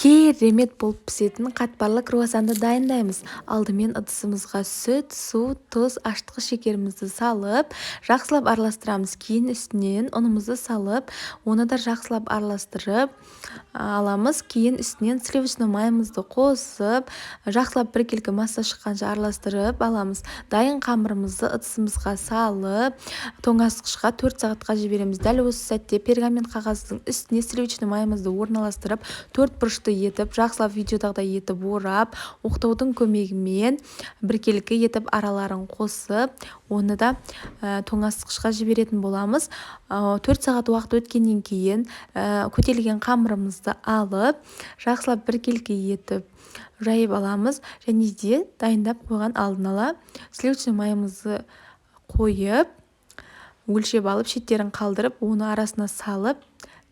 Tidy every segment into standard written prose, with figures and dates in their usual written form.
керемет болып пісетін қатпарлы круассанды дайындаймыз. Алдымен ыдысымызға сүт, су, тұз, ашытқыш шекерімізді салып, жақсылап араластырамыз. Кейін үстінен ұнымызды салып, оны да жақсылап араластырып аламыз. Кейін үстінен сливочный майымызды қосып, жақсылап біркелкі масса шыққанша араластырып аламыз. Дайын қамырымызды ыдысымызға салып, тоңазытқышқа 4 сағатқа жібереміз. Дәл осы сәтте пергамент қағаздың үстіне сливочный майымызды орналастырып, 4 бұрышты етіп, жақсылап видеодағыдай етіп орап, оқтаудың көмегімен біркелкі етіп араларын қосып, оны да тоңазытқышқа жіберетін боламыз. 4 сағат уақыт өткеннен кейін көтерілген қамырымызды алып, жақсылап біркелкі етіп жайып аламыз. Және де дайындап қойған алдын ала сливочный майымызды қойып, өлшеп алып, шеттерін қалдырып, оны арасына салып,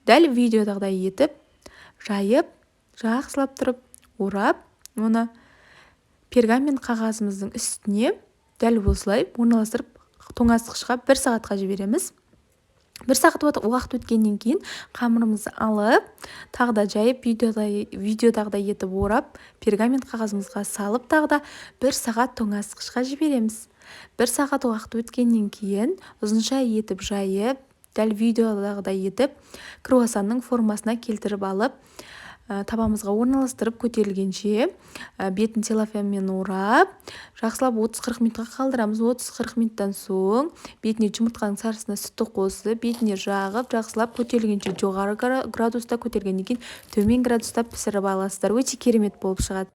дәл видеодағыдай етіп жайып, жақсылап тұрып, орап, оны пергамент қағазымыздың үстіне дәл осылай орналастырып, тоңазытқышқа 1 сағатқа жібереміз. 1 сағат уақыт өткеннен кейін қамырымызды алып, тағы да жайып, видеодағыдай етіп орап, пергамент қағазымызға салып, тағы да 1 сағат тоңазытқышқа жібереміз. 1 сағат уақыт өткеннен кейін ұзынша етіп жайып, дәл видеодағыдай етіп, круассанның формасына келтіріп алып, табамызға орналастырып, көтерілгенше бетін целлофанмен орап, жақсылап 30-40 минутқа қалдырамыз. 30-40 минуттан соң бетіне жұмыртқаның сарысына сүтті қосып, бетіне жағып, жақсылап көтерілгенше жоғары градуста, көтергеннен кейін төмен градуста пісіріп аласыздар. Өте керемет болып шығады.